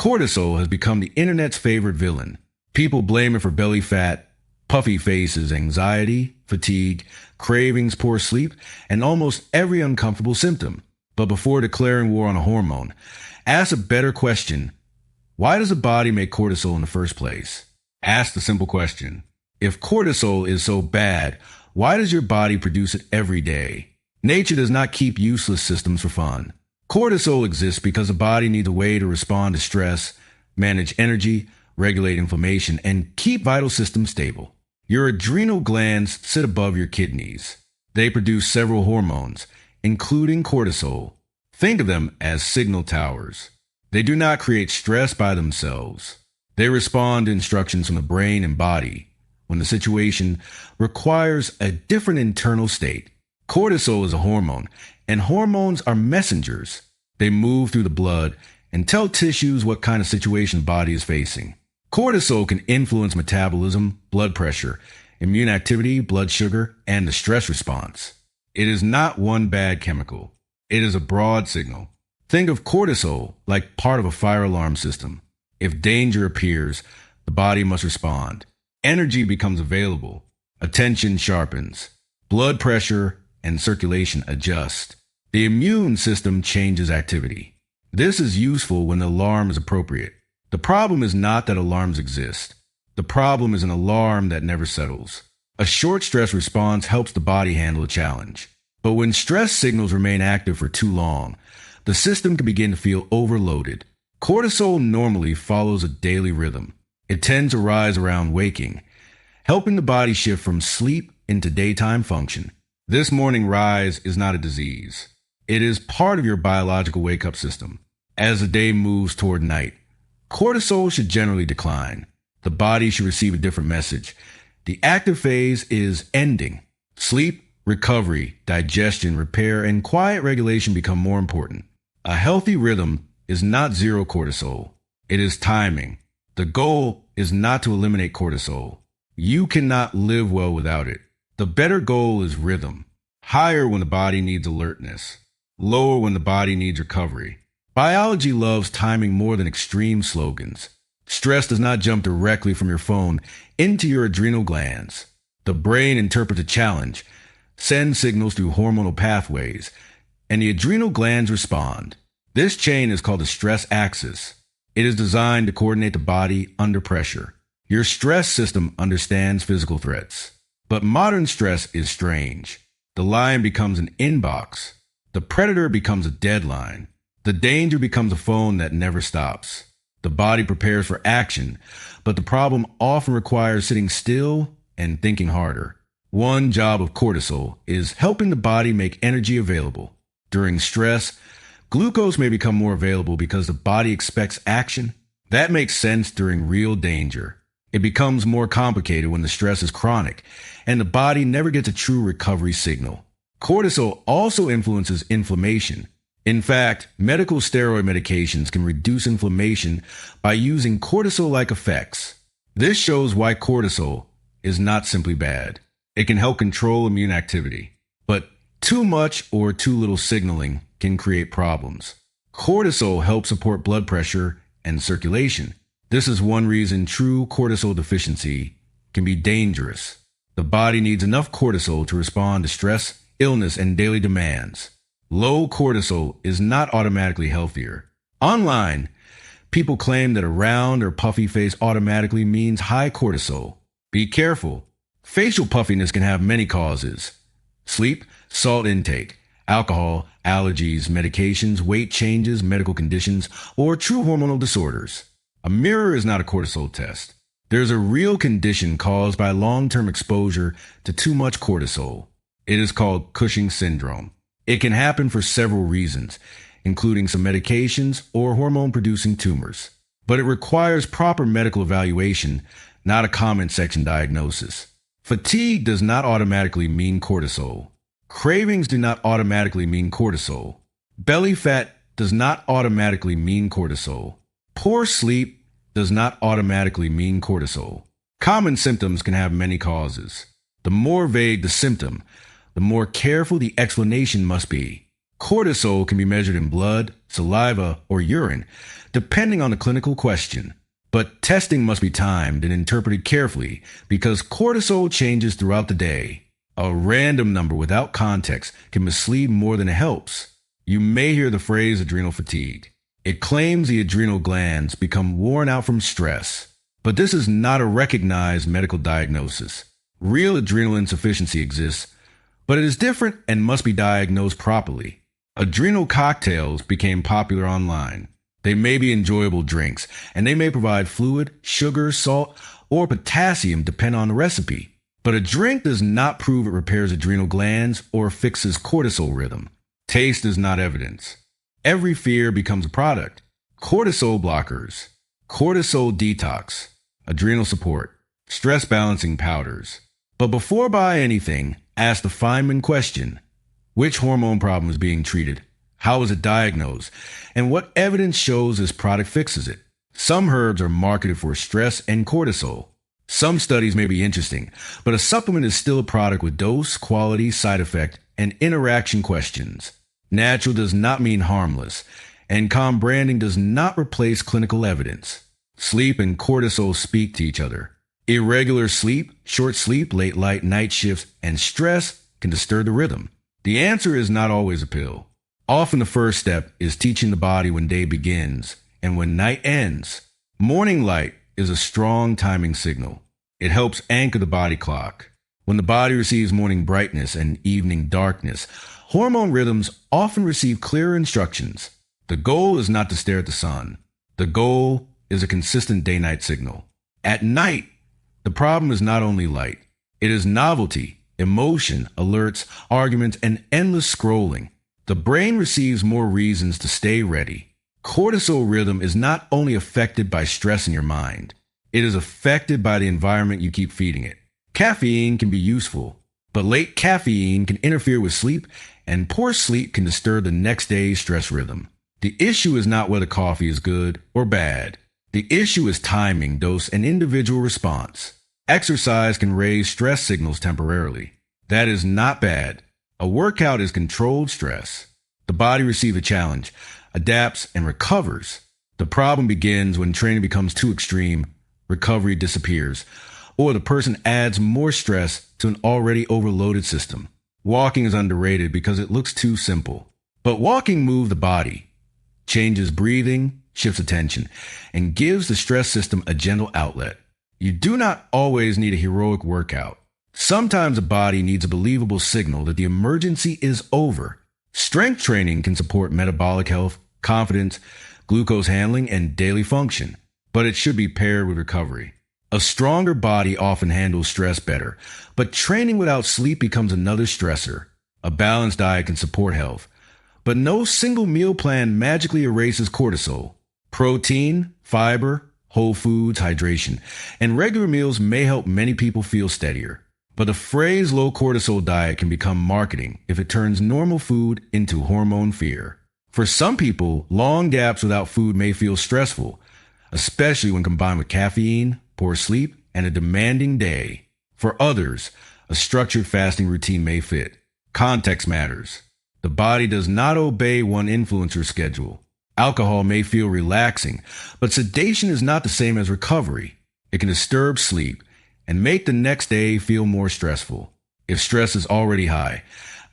Cortisol has become the internet's favorite villain. People blame it for belly fat, puffy faces, anxiety, fatigue, cravings, poor sleep, and almost every uncomfortable symptom. But before declaring war on a hormone, ask a better question. Why does the body make cortisol in the first place? Ask the simple question. If cortisol is so bad, why does your body produce it every day? Nature does not keep useless systems for fun. Cortisol exists because the body needs a way to respond to stress, manage energy, regulate inflammation, and keep vital systems stable. Your adrenal glands sit above your kidneys. They produce several hormones, including cortisol. Think of them as signal towers. They do not create stress by themselves. They respond to instructions from the brain and body when the situation requires a different internal state. Cortisol is a hormone, and hormones are messengers. They move through the blood and tell tissues what kind of situation the body is facing. Cortisol can influence metabolism, blood pressure, immune activity, blood sugar, and the stress response. It is not one bad chemical. It is a broad signal. Think of cortisol like part of a fire alarm system. If danger appears, the body must respond. Energy becomes available. Attention sharpens. Blood pressure and circulation adjust. The immune system changes activity. This is useful when the alarm is appropriate. The problem is not that alarms exist. The problem is an alarm that never settles. A short stress response helps the body handle a challenge. But when stress signals remain active for too long, the system can begin to feel overloaded. Cortisol normally follows a daily rhythm. It tends to rise around waking, helping the body shift from sleep into daytime function. This morning rise is not a disease. It is part of your biological wake-up system. As the day moves toward night, cortisol should generally decline. The body should receive a different message. The active phase is ending. Sleep, recovery, digestion, repair, and quiet regulation become more important. A healthy rhythm is not zero cortisol. It is timing. The goal is not to eliminate cortisol. You cannot live well without it. The better goal is rhythm. Higher when the body needs alertness. Lower when the body needs recovery. Biology loves timing more than extreme slogans. Stress does not jump directly from your phone into your adrenal glands. The brain interprets a challenge, sends signals through hormonal pathways, and the adrenal glands respond. This chain is called the stress axis. It is designed to coordinate the body under pressure. Your stress system understands physical threats. But modern stress is strange. The lion becomes an inbox. The predator becomes a deadline. The danger becomes a phone that never stops. The body prepares for action, but the problem often requires sitting still and thinking harder. One job of cortisol is helping the body make energy available. During stress, glucose may become more available because the body expects action. That makes sense during real danger. It becomes more complicated when the stress is chronic and the body never gets a true recovery signal. Cortisol also influences inflammation. In fact, medical steroid medications can reduce inflammation by using cortisol-like effects. This shows why cortisol is not simply bad. It can help control immune activity. But too much or too little signaling can create problems. Cortisol helps support blood pressure and circulation. This is one reason true cortisol deficiency can be dangerous. The body needs enough cortisol to respond to stress, illness, and daily demands. Low cortisol is not automatically healthier. Online, people claim that a round or puffy face automatically means high cortisol. Be careful. Facial puffiness can have many causes. Sleep, salt intake, alcohol, allergies, medications, weight changes, medical conditions, or true hormonal disorders. A mirror is not a cortisol test. There's a real condition caused by long-term exposure to too much cortisol. It is called Cushing syndrome. It can happen for several reasons, including some medications or hormone-producing tumors. But it requires proper medical evaluation, not a comment section diagnosis. Fatigue does not automatically mean cortisol. Cravings do not automatically mean cortisol. Belly fat does not automatically mean cortisol. Poor sleep does not automatically mean cortisol. Common symptoms can have many causes. The more vague the symptom, the more careful the explanation must be. Cortisol can be measured in blood, saliva, or urine, depending on the clinical question. But testing must be timed and interpreted carefully because cortisol changes throughout the day. A random number without context can mislead more than it helps. You may hear the phrase adrenal fatigue. It claims the adrenal glands become worn out from stress. But this is not a recognized medical diagnosis. Real adrenal insufficiency exists, but it is different and must be diagnosed properly. Adrenal cocktails became popular online. They may be enjoyable drinks, and they may provide fluid, sugar, salt, or potassium depending on the recipe. But a drink does not prove it repairs adrenal glands or fixes cortisol rhythm. Taste is not evidence. Every fear becomes a product. Cortisol blockers, cortisol detox, adrenal support, stress balancing powders. But before buy anything, ask the Feynman question. Which hormone problem is being treated? How is it diagnosed? And what evidence shows this product fixes it? Some herbs are marketed for stress and cortisol. Some studies may be interesting, but a supplement is still a product with dose, quality, side effect, and interaction questions. Natural does not mean harmless, and calm branding does not replace clinical evidence. Sleep and cortisol speak to each other. Irregular sleep, short sleep, late light night shifts, and stress can disturb the rhythm. The answer is not always a pill. Often the first step is teaching the body when day begins and when night ends. Morning light is a strong timing signal. It helps anchor the body clock. When the body receives morning brightness and evening darkness, hormone rhythms often receive clearer instructions. The goal is not to stare at the sun. The goal is a consistent day-night signal. At night, the problem is not only light. It is novelty, emotion, alerts, arguments, and endless scrolling. The brain receives more reasons to stay ready. Cortisol rhythm is not only affected by stress in your mind, it is affected by the environment you keep feeding it. Caffeine can be useful, but late caffeine can interfere with sleep, and poor sleep can disturb the next day's stress rhythm. The issue is not whether coffee is good or bad. The issue is timing, dose, and individual response. Exercise can raise stress signals temporarily. That is not bad. A workout is controlled stress. The body receives a challenge, adapts, and recovers. The problem begins when training becomes too extreme, recovery disappears, or the person adds more stress to an already overloaded system. Walking is underrated because it looks too simple. But walking moves the body, changes breathing, shifts attention, and gives the stress system a gentle outlet. You do not always need a heroic workout. Sometimes the body needs a believable signal that the emergency is over. Strength training can support metabolic health, confidence, glucose handling, and daily function, but it should be paired with recovery. A stronger body often handles stress better, but training without sleep becomes another stressor. A balanced diet can support health, but no single meal plan magically erases cortisol. Protein, fiber, whole foods, hydration, and regular meals may help many people feel steadier. But the phrase low-cortisol diet can become marketing if it turns normal food into hormone fear. For some people, long gaps without food may feel stressful, especially when combined with caffeine, poor sleep, and a demanding day. For others, a structured fasting routine may fit. Context matters. The body does not obey one influencer's schedule. Alcohol may feel relaxing, but sedation is not the same as recovery. It can disturb sleep and make the next day feel more stressful. If stress is already high,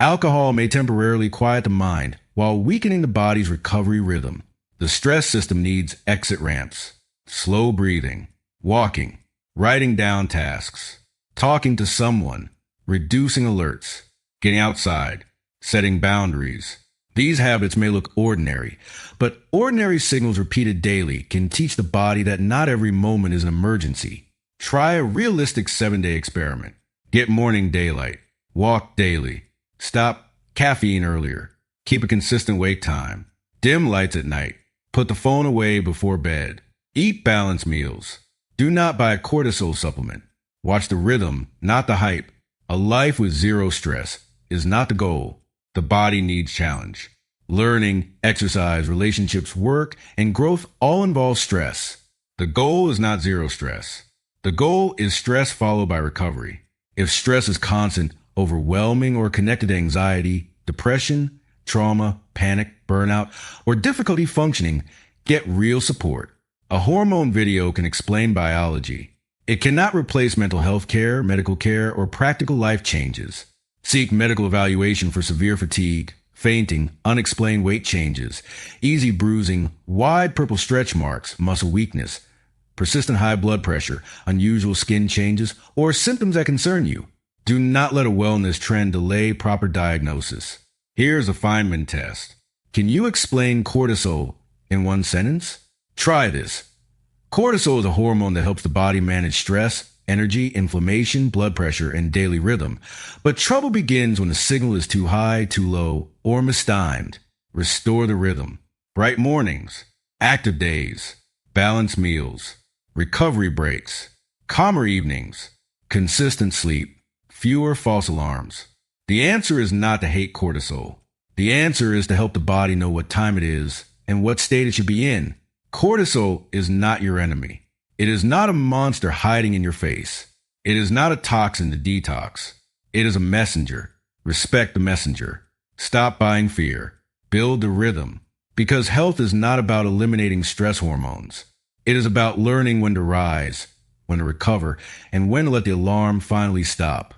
alcohol may temporarily quiet the mind while weakening the body's recovery rhythm. The stress system needs exit ramps, slow breathing, walking, writing down tasks, talking to someone, reducing alerts, getting outside, setting boundaries. These habits may look ordinary, but ordinary signals repeated daily can teach the body that not every moment is an emergency. Try a realistic 7-day experiment. Get morning daylight. Walk daily. Stop caffeine earlier. Keep a consistent wake time. Dim lights at night. Put the phone away before bed. Eat balanced meals. Do not buy a cortisol supplement. Watch the rhythm, not the hype. A life with zero stress is not the goal. The body needs challenge. Learning, exercise, relationships, work, and growth all involve stress. The goal is not zero stress. The goal is stress followed by recovery. If stress is constant, overwhelming, or connected to anxiety, depression, trauma, panic, burnout, or difficulty functioning, get real support. A hormone video can explain biology. It cannot replace mental health care, medical care, or practical life changes. Seek medical evaluation for severe fatigue, fainting, unexplained weight changes, easy bruising, wide purple stretch marks, muscle weakness, persistent high blood pressure, unusual skin changes, or symptoms that concern you. Do not let a wellness trend delay proper diagnosis. Here's a Feynman test. Can you explain cortisol in one sentence? Try this. Cortisol is a hormone that helps the body manage stress, energy, inflammation, blood pressure, and daily rhythm. But trouble begins when the signal is too high, too low, or mistimed. Restore the rhythm. Bright mornings, active days, balanced meals, recovery breaks, calmer evenings, consistent sleep, fewer false alarms. The answer is not to hate cortisol. The answer is to help the body know what time it is and what state it should be in. Cortisol is not your enemy. It is not a monster hiding in your face. It is not a toxin to detox. It is a messenger. Respect the messenger. Stop buying fear. Build the rhythm. Because health is not about eliminating stress hormones. It is about learning when to rise, when to recover, and when to let the alarm finally stop.